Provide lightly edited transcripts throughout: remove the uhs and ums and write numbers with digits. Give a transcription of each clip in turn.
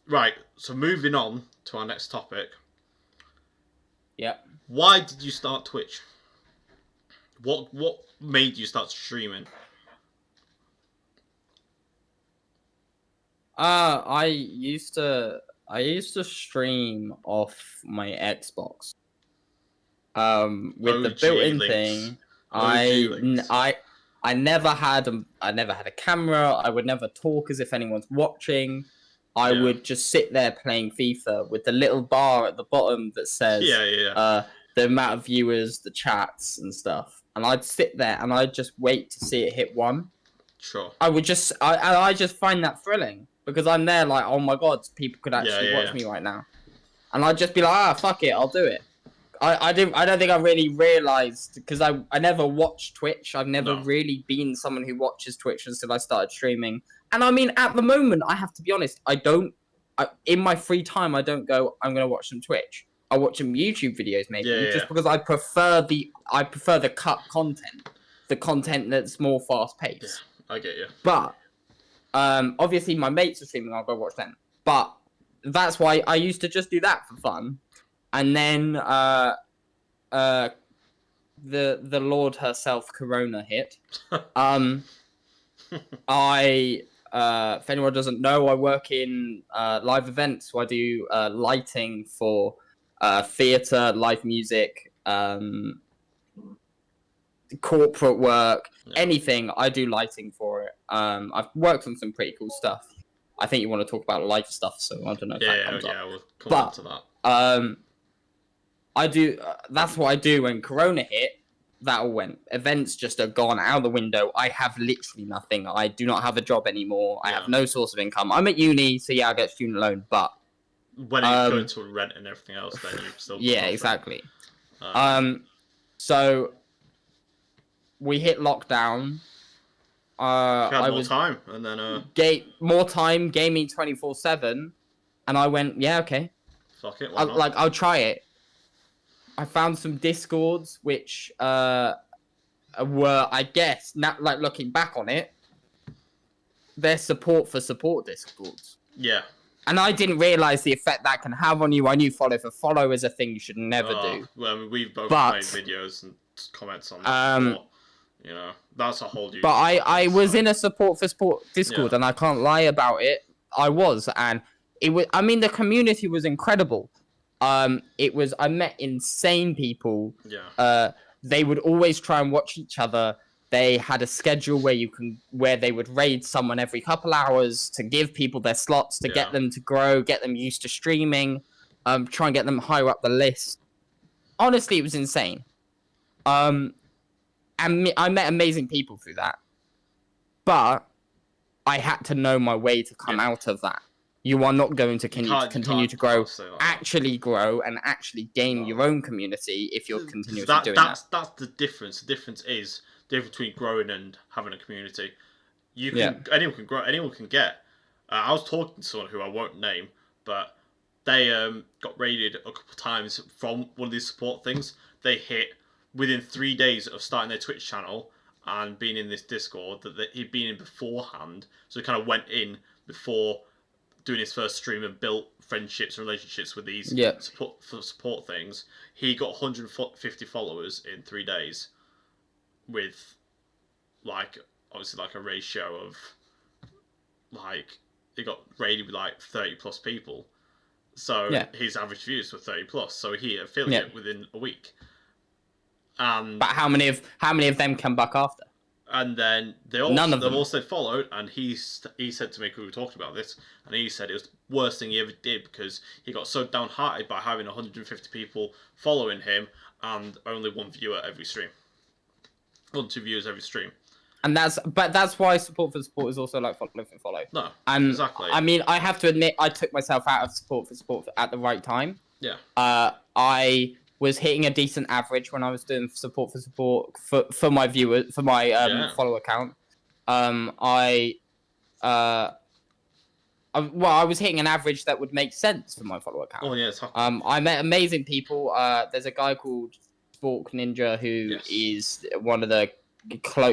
Right. So moving on to our next topic. Yep. Why did you start Twitch? What made you start streaming? I used to stream off my Xbox. With the OG built-in Lynx. thing, OG I n- Lynx. I I never had a camera. I would never talk as if anyone's watching. I Yeah. would just sit there playing FIFA with the little bar at the bottom that says Yeah. the amount of viewers, the chats and stuff. And I'd sit there and I'd just wait to see it hit 1. Sure. I just find that thrilling because I'm there like, oh my god, people could actually watch Yeah. me right now, and I'd just be like, fuck it, I'll do it. I don't think I really realized because I never watched Twitch. I've never really been someone who watches Twitch until I started streaming. And I mean, at the moment, I have to be honest, in my free time, I don't go, I'm gonna watch some Twitch. I watch some YouTube videos maybe, just because I prefer the cut content, the content that's more fast paced. Yeah, I get you. But obviously my mates are streaming, I'll go watch them. But that's why I used to just do that for fun. And then the Lord herself, Corona, hit. If anyone doesn't know, I work in live events. So I do lighting for theatre, live music, corporate work, anything. I do lighting for it. I've worked on some pretty cool stuff. I think you want to talk about life stuff, so I don't know if that comes up. We'll come on to that. I do. That's what I do when Corona hit. That all went. Events just are gone out the window. I have literally nothing. I do not have a job anymore. I have no source of income. I'm at uni, so yeah, I get student loan. But when you go to rent and everything else, then you still exactly. So we hit lockdown. I was more time, and then more time gaming 24/7, and I went, yeah, okay. Fuck it. Why not? Like I'll try it. I found some Discords which were, I guess, like looking back on it, they're support Discords. Yeah. And I didn't realize the effect that can have on you. I knew follow for follow is a thing you should never do. Well, I mean, we've both made videos and comments on that. You know, that's a whole. But I was in a support Discord, and I can't lie about it. I was, and it was. I mean, the community was incredible. I met insane people. Yeah. They would always try and watch each other. They had a schedule where they would raid someone every couple hours to give people their slots to get them to grow, get them used to streaming, try and get them higher up the list. Honestly, it was insane. And I met amazing people through that. But I had to know my way to come out of that. You are not going to continue to grow, actually grow, and actually gain your own community if you're continuously doing that. That's the difference. The difference is the difference between growing and having a community. Anyone can grow, anyone can get. I was talking to someone who I won't name, but they got raided a couple of times from one of these support things. They hit within 3 days of starting their Twitch channel and being in this Discord that he'd been in beforehand. So he kind of went in before doing his first stream and built friendships and relationships with these support things. He got 150 followers in 3 days with, like, obviously, like, a ratio of, like, he got raided with, like, 30 plus people. So his average views were 30 plus. So he hit affiliate within a week. But how many of them come back after? And then they've also followed, and he said to me, because we were talking about this, and he said it was the worst thing he ever did because he got so downhearted by having 150 people following him and only one viewer every stream. 1 2 viewers every stream. And that's why support for support is also like follow for follow. No, and exactly. I mean, I have to admit, I took myself out of support for at the right time. Yeah. I was hitting a decent average when I was doing support for my viewers, for my follow account. I was hitting an average that would make sense for my follow account. Oh yeah. I met amazing people. There's a guy called Spork Ninja who is one of the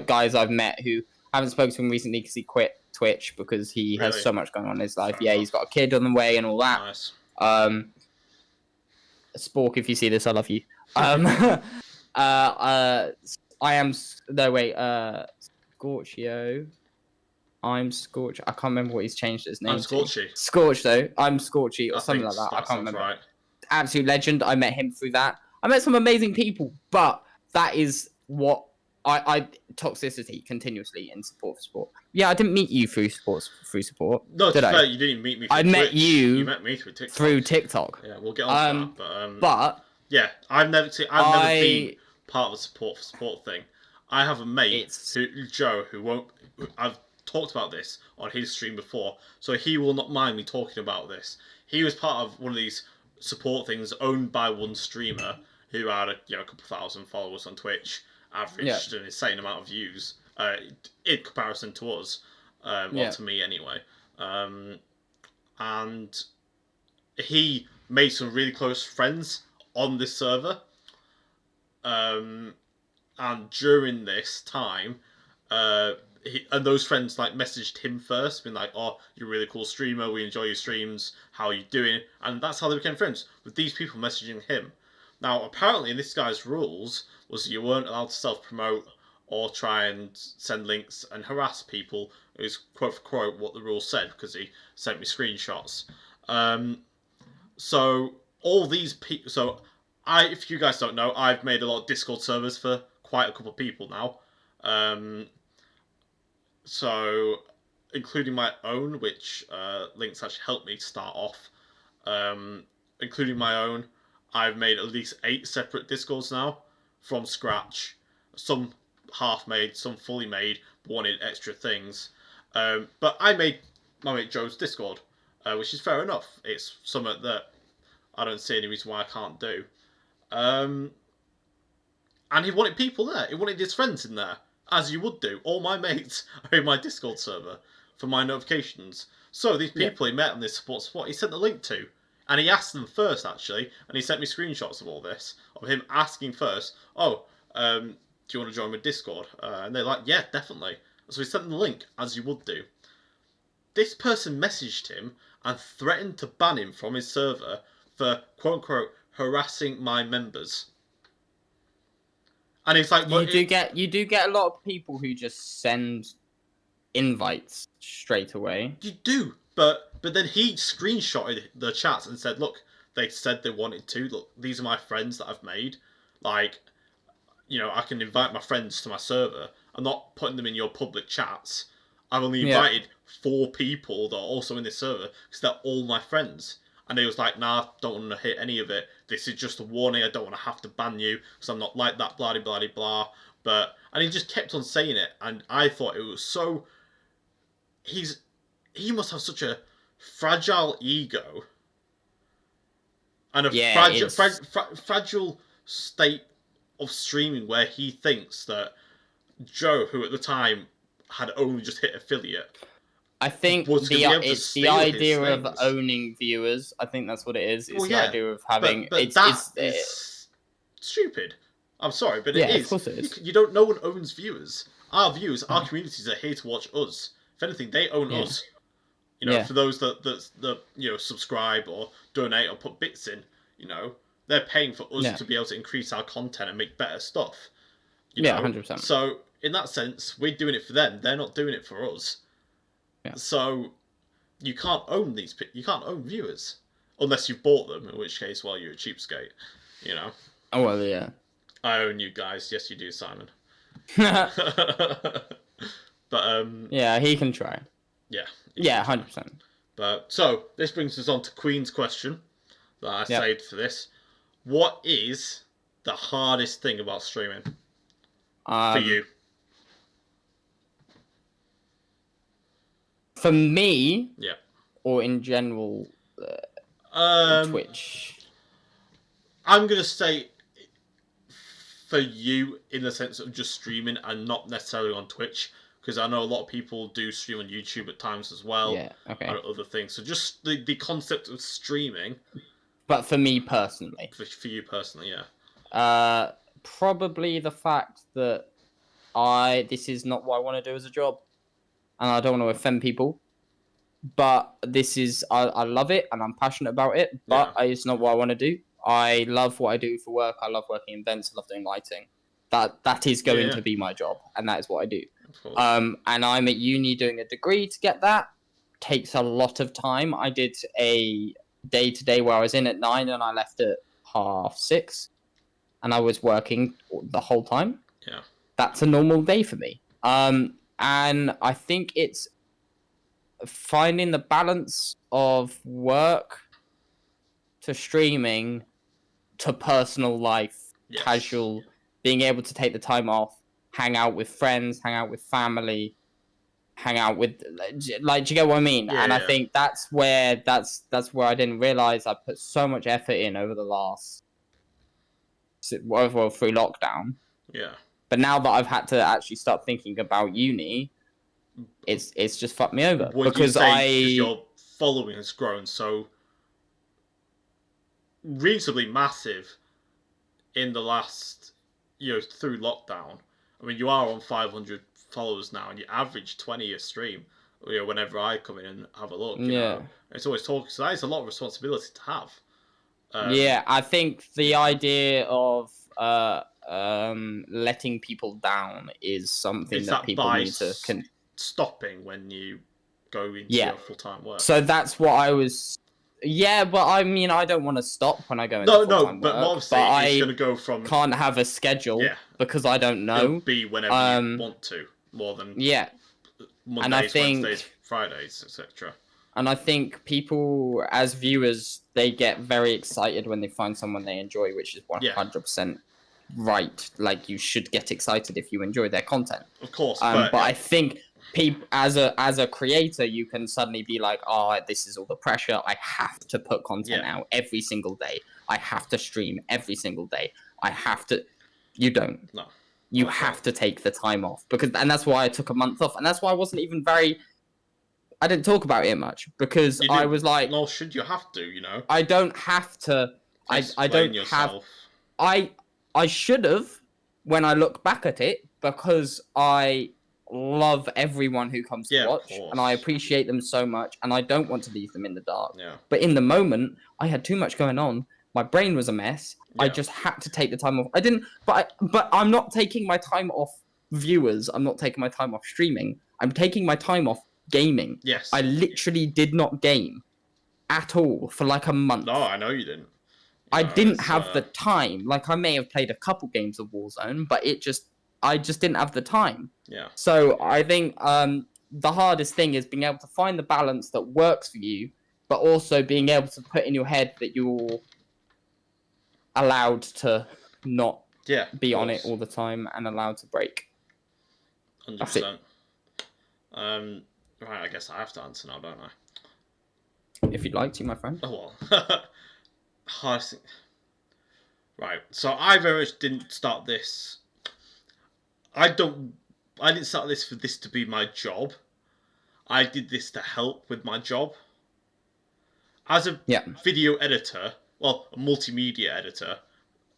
guys I've met who I haven't spoken to him recently because he quit Twitch because he has Really? so much going on in his life. Fair Yeah, enough. he's got a kid on the way and all that. Nice. Spork, if you see this, I love you. I am Scorchio. I'm Scorch. I can't remember what he's changed his name I'm Scorchy. to. Scorch though. I'm Scorchy or something like that. I That can't sounds remember. right. Absolute legend. I met him through that. I met some amazing people, but that is what I toxicity continuously in support for sport. Yeah, I didn't meet you through support. No, did to be I? fair, you didn't meet me. Through I Twitch. met you. You met me through TikTok. Through TikTok. Yeah, we'll get on to that. But yeah, I've never been part of the support for sport thing. I have a mate, Joe, I've talked about this on his stream before, so he will not mind me talking about this. He was part of one of these support things owned by one streamer who had a couple thousand followers on Twitch, averaged an insane amount of views in comparison to us, or to me anyway. And he made some really close friends on this server. And during this time, and those friends messaged him first, being like, "Oh, you're a really cool streamer. We enjoy your streams. How are you doing?" And that's how they became friends, with these people messaging him. Now, apparently, this guy's rules was you weren't allowed to self-promote or try and send links and harass people. It was quote for quote what the rules said, because he sent me screenshots. So all these people. So if you guys don't know, I've made a lot of Discord servers for quite a couple of people now. So including my own, which Lynx actually helped me start off. Including my own, I've made at least 8 separate Discords now from scratch. Some half-made, some fully made, but wanted extra things. But I made my mate Joe's Discord, which is fair enough. It's something that I don't see any reason why I can't do. And he wanted people there. He wanted his friends in there, as you would do. All my mates are in my Discord server for my notifications. So these people he met on this support spot, he sent the link to. And he asked them first, actually, and he sent me screenshots of all this, of him asking first, "Oh, do you want to join my Discord?" And they're like, "Yeah, definitely." So he sent them the link, as you would do. This person messaged him and threatened to ban him from his server for, quote-unquote, harassing my members. And it's like... You do get a lot of people who just send invites straight away. You do, but then he screenshotted the chats and said, "Look, they said they wanted to. Look, these are my friends that I've made. Like, I can invite my friends to my server. I'm not putting them in your public chats. I've only invited 4 people that are also in this server because they're all my friends." And he was like, "Nah, don't want to hit any of it. This is just a warning. I don't want to have to ban you because I'm not like that, blah, blah, blah, blah." And he just kept on saying it. And I thought it was so... He must have such a fragile ego and a fragile state of streaming where he thinks that Joe, who at the time had only just hit affiliate, I think it's the idea of owning viewers. I think that's what it is. It's the idea of having... It's stupid. I'm sorry, but it is. Of course it is. No one owns viewers. Our viewers, our communities are here to watch us. If anything, they own us. For those that subscribe or donate or put bits in, they're paying for us to be able to increase our content and make better stuff. 100%. So in that sense, we're doing it for them. They're not doing it for us. Yeah. So you can't own you can't own viewers unless you've bought them. In which case, well, you're a cheapskate. Oh well, yeah. I own you guys. Yes, you do, Simon. But yeah, he can try. Yeah. Yeah, 100%. But so this brings us on to Queen's question that I saved for this. What is the hardest thing about streaming for you? For me, yeah, or in general, Twitch. I'm gonna say for you in the sense of just streaming and not necessarily on Twitch. Because I know a lot of people do stream on YouTube at times as well. Yeah, okay. And other things. So just the concept of streaming. But for me personally. For you personally, yeah. Probably the fact that this is not what I want to do as a job. and I don't want to offend people. But this is, I love it and I'm passionate about it, but it's not what I want to do. I love what I do for work. I love working in events. I love doing lighting. That is going to be my job, and that is what I do. And I'm at uni doing a degree to get that. Takes a lot of time. I did a day-to-day where I was in at 9 and I left at 6:30, and I was working the whole time. Yeah. That's a normal day for me. And I think it's finding the balance of work to streaming to personal life, casual, being able to take the time off, hang out with friends, hang out with family, hang out with, like, do you get what I mean? And I think that's where I didn't realize I put so much effort in over the last, well, through lockdown. Yeah. But now that I've had to actually start thinking about uni, it's just fucked me over. Because your following has grown so reasonably massive in the last, through lockdown. I mean, you are on 500 followers now, and you average 20 a stream. Whenever I come in and have a look, you know, it's always talking. So that is a lot of responsibility to have. I think the idea of letting people down is something that people need to stopping when you go into your full-time work. So that's what I was. Yeah, but I mean, I don't want to stop when I go into full-time work. Obviously, it's going to go from. Can't have a schedule because I don't know. It'll be whenever you want to, more than Mondays, Wednesdays, Fridays, etc. And I think people, as viewers, they get very excited when they find someone they enjoy, which is 100% right. Like, you should get excited if you enjoy their content. Of course, but I think people, as a creator, you can suddenly be like, oh, this is all the pressure. I have to put content out every single day. I have to stream every single day. I have to. You don't. No. You have to take the time off and that's why I took a month off, and that's why I wasn't even I didn't talk about it much because I was like, nor should you have to, I don't have to. I don't yourself. have. I should have when I look back at it, because I love everyone who comes to watch, and I appreciate them so much, and I don't want to leave them in the dark. Yeah. But in the moment, I had too much going on. My brain was a mess. Yeah. I just had to take the time off. I didn't, but I'm not taking my time off viewers. I'm not taking my time off streaming. I'm taking my time off gaming. Yes. I literally did not game at all for like a month. No, I know you didn't. I didn't have the time. Like, I may have played a couple games of Warzone, but I just didn't have the time. Yeah. So I think the hardest thing is being able to find the balance that works for you, but also being able to put in your head that you're allowed to not be on it all the time and allowed to break. 100%. Right, I guess I have to answer now, don't I? If you'd like to, my friend. Oh, well. Right, so I very much didn't start this. I didn't start this for this to be my job. I did this to help with my job. As a video editor, well, a multimedia editor,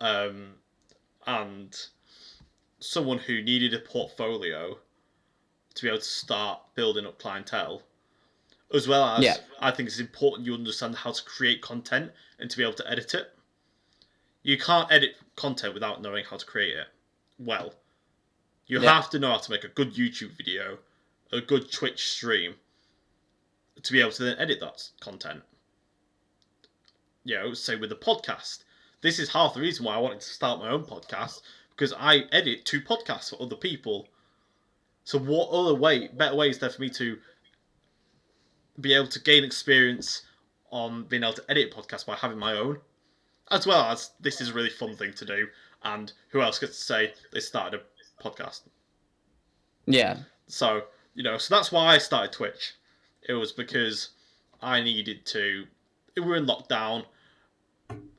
and someone who needed a portfolio to be able to start building up clientele, as well as I think it's important you understand how to create content and to be able to edit it. You can't edit content without knowing how to create it well. You have to know how to make a good YouTube video, a good Twitch stream, to be able to then edit that content. Say with the podcast. This is half the reason why I wanted to start my own podcast, because I edit 2 podcasts for other people. So what other better way is there for me to be able to gain experience on being able to edit a podcast by having my own? As well as, this is a really fun thing to do, and who else gets to say they started a podcast? Yeah. So, so that's why I started Twitch. It was because I needed to. We were in lockdown.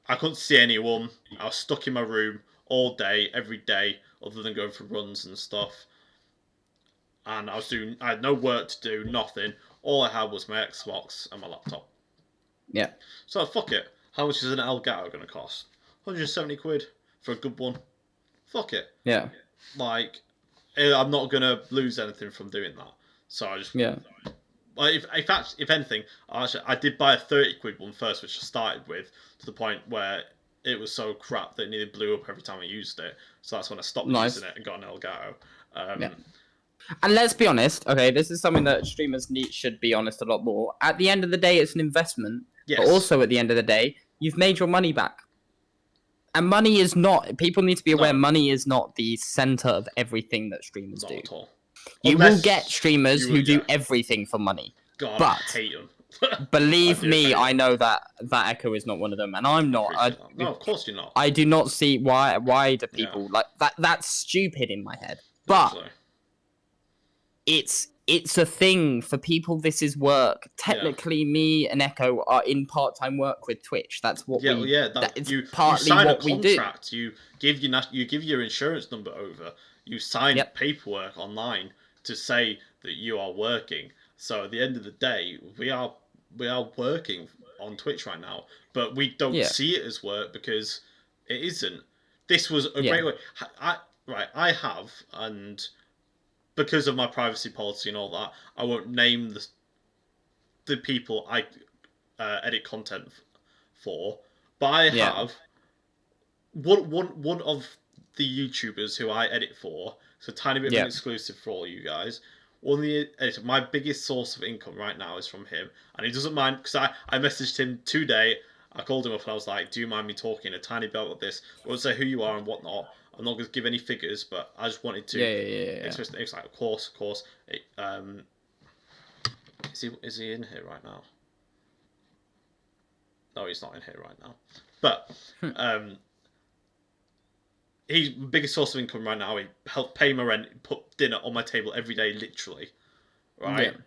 I couldn't see anyone. I was stuck in my room all day, every day, other than going for runs and stuff. And I had no work to do, nothing. All I had was my Xbox and my laptop. Yeah. So fuck it. How much is an Elgato going to cost? 170 quid for a good one. Fuck it. Yeah. Like, I'm not going to lose anything from doing that. So I just Yeah. Well, if anything, I did buy a 30 quid one first, which I started with, to the point where it was so crap that it nearly blew up every time I used it. So that's when I stopped Nice. using it and got an Elgato. Yeah. And let's be honest, okay, this is something that streamers should be honest a lot more. At the end of the day, it's an investment. Yes. But also at the end of the day, you've made your money back. And money is not, people need to be aware, money is not the center of everything that streamers do. Not at all. You will get streamers who do everything for money. God, but I hate them. believe me, I know that Echo is not one of them, and I'm not. No, of course you're not. I do not see why do people like that. That's stupid in my head. But it's a thing for people. This is work. Technically, me and Echo are in part-time work with Twitch. That's what it's partly what we do. You give your insurance number over. You sign paperwork online to say that you are working. So at the end of the day, we are working on Twitch right now, but we don't see it as work because it isn't. This was a great way. I have, and because of my privacy policy and all that, I won't name the people I edit content for, but I have one of the YouTubers who I edit for. It's a tiny bit of an exclusive for all you guys. My biggest source of income right now is from him, and he doesn't mind because I messaged him today. I called him up and I was like, "Do you mind me talking a tiny bit about this? I won't say who you are and whatnot. I'm not going to give any figures, but I just wanted to." Express it. It's like, of course. Is he in here right now? No, he's not in here right now. But he's the biggest source of income right now. He helped pay my rent, put dinner on my table every day, literally. Right? Yeah.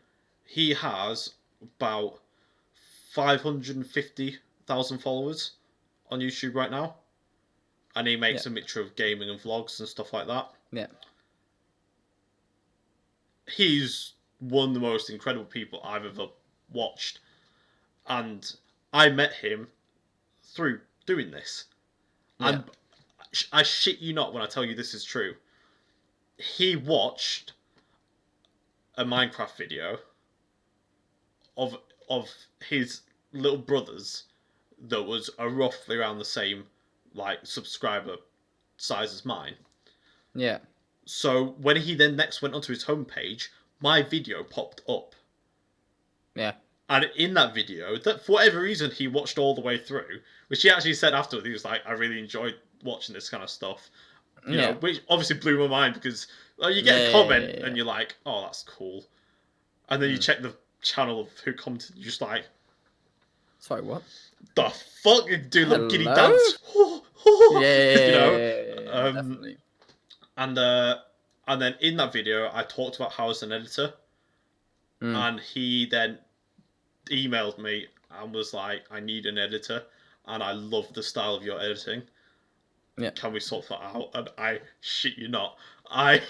He has about 550,000 followers on YouTube right now. And he makes a mixture of gaming and vlogs and stuff like that. Yeah. He's one of the most incredible people I've ever watched. And I met him through doing this. Yeah. And I shit you not when I tell you this is true. He watched a Minecraft video of his little brother's that was roughly around the same subscriber size as mine. Yeah. So when he then next went onto his homepage, my video popped up. Yeah. And in that video, that for whatever reason he watched all the way through, which he actually said afterwards, he was like, "I really enjoyed watching this kind of stuff." You know, which obviously blew my mind because you get a comment and you're like, "Oh, that's cool," and then you check the channel of who commented, and you're just like, "Sorry, what? The fuck? Do the giddy dance?" Definitely. And then in that video, I talked about how I was an editor, and he then emailed me and was like, "I need an editor, and I love the style of your editing. Yeah, can we sort that out?" And I shit you not, I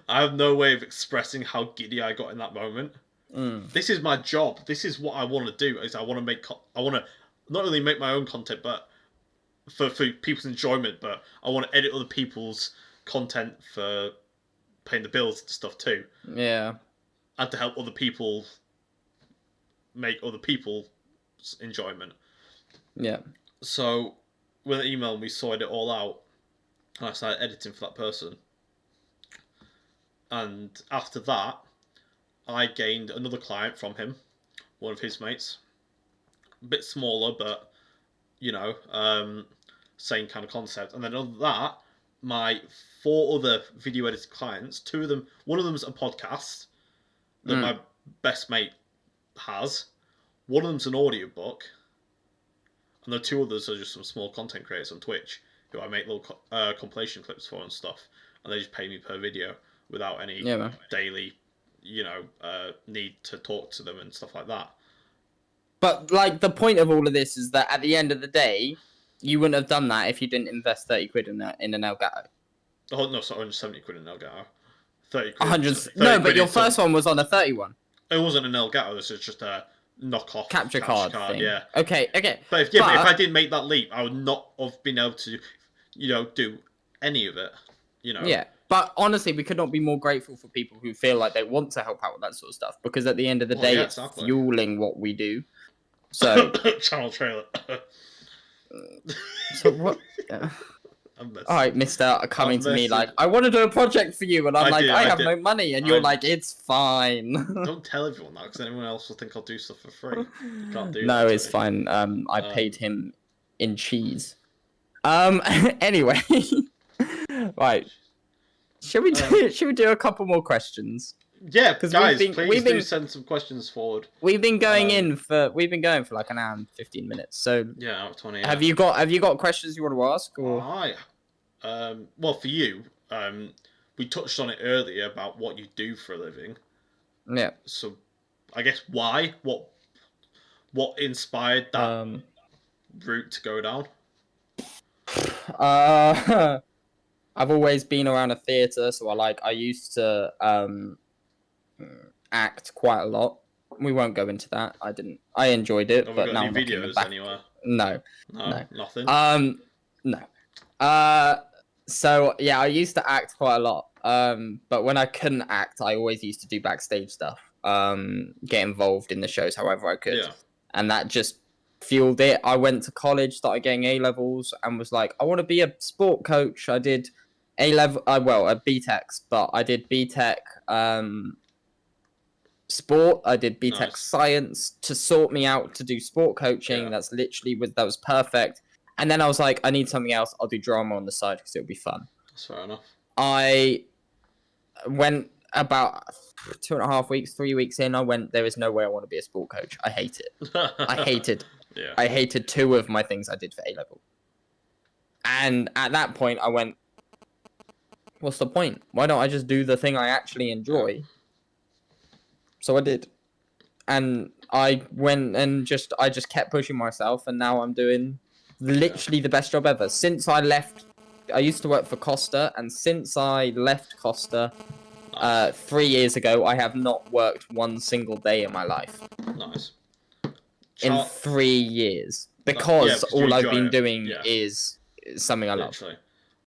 have no way of expressing how giddy I got in that moment. This is my job. This is what I want to do. Is I want to not only make my own content, but for people's enjoyment. But I want to edit other people's content for paying the bills and stuff too. Yeah, and to help other people make other people's enjoyment. Yeah. So when they emailed me, sorted it all out, and I started editing for that person. And after that, I gained another client from him, one of his mates. A bit smaller, but, same kind of concept. And then other than that, my 4 other video editing clients, 2 of them, one of them's a podcast that my best mate has. One of them's an audiobook. And the 2 others are just some small content creators on Twitch who I make little compilation clips for and stuff. And they just pay me per video without any daily, need to talk to them and stuff like that. But, the point of all of this is that at the end of the day, you wouldn't have done that if you didn't invest 30 quid in an Elgato. Oh, no, sorry, 170 quid in an Elgato. 30 quid. 100. No, but your first one was on a 31. It wasn't an Elgato, this was just a knockoff capture card thing. Yeah. Okay. But if I didn't make that leap, I would not have been able to, do any of it. Yeah, But honestly, we could not be more grateful for people who feel like they want to help out with that sort of stuff, because at the end of the day, it's fueling what we do. So channel trailer. So what? All right, Mister, coming to me like, I want to do a project for you, and I'm like, I have no money, and you're like, it's fine. Don't tell everyone that, because anyone else will think I'll do stuff for free. You can't do no, that it's fine. I paid him in cheese. Anyway, right. Should we do a couple more questions? Yeah, guys, please do send some questions forward. We've been going for like an hour and 15 minutes. So yeah, out of 20. Yeah. Have you got questions you want to ask? Or? Well, for you, we touched on it earlier about what you do for a living. Yeah. So, I guess why? What inspired that route to go down? I've always been around a theatre, so I used to act quite a lot. We won't go into that. I enjoyed it, but now I'm videos back. Anywhere. No, nothing. No. So yeah, I used to act quite a lot. But when I couldn't act, I always used to do backstage stuff. Get involved in the shows however I could. Yeah. And that just fueled it. I went to college, started getting A levels, and was like, I want to be a sport coach. I did a BTECs, but I did BTEC sport. I did BTEC science to sort me out to do sport coaching. Yeah. That was perfect. And then I was like, I need something else. I'll do drama on the side because it'll be fun. That's fair enough. I went about 2.5 weeks, 3 weeks in. I went, there is no way I want to be a sport coach. I hate it. I hated 2 of my things I did for A level. And at that point, I went, what's the point? Why don't I just do the thing I actually enjoy? So I did. And I went and I just kept pushing myself, and now I'm doing literally the best job ever. Since I left, I used to work for Costa, and since I left Costa 3 years ago, I have not worked one single day in my life. Nice. In 3 years. Because all I've been doing is something I love.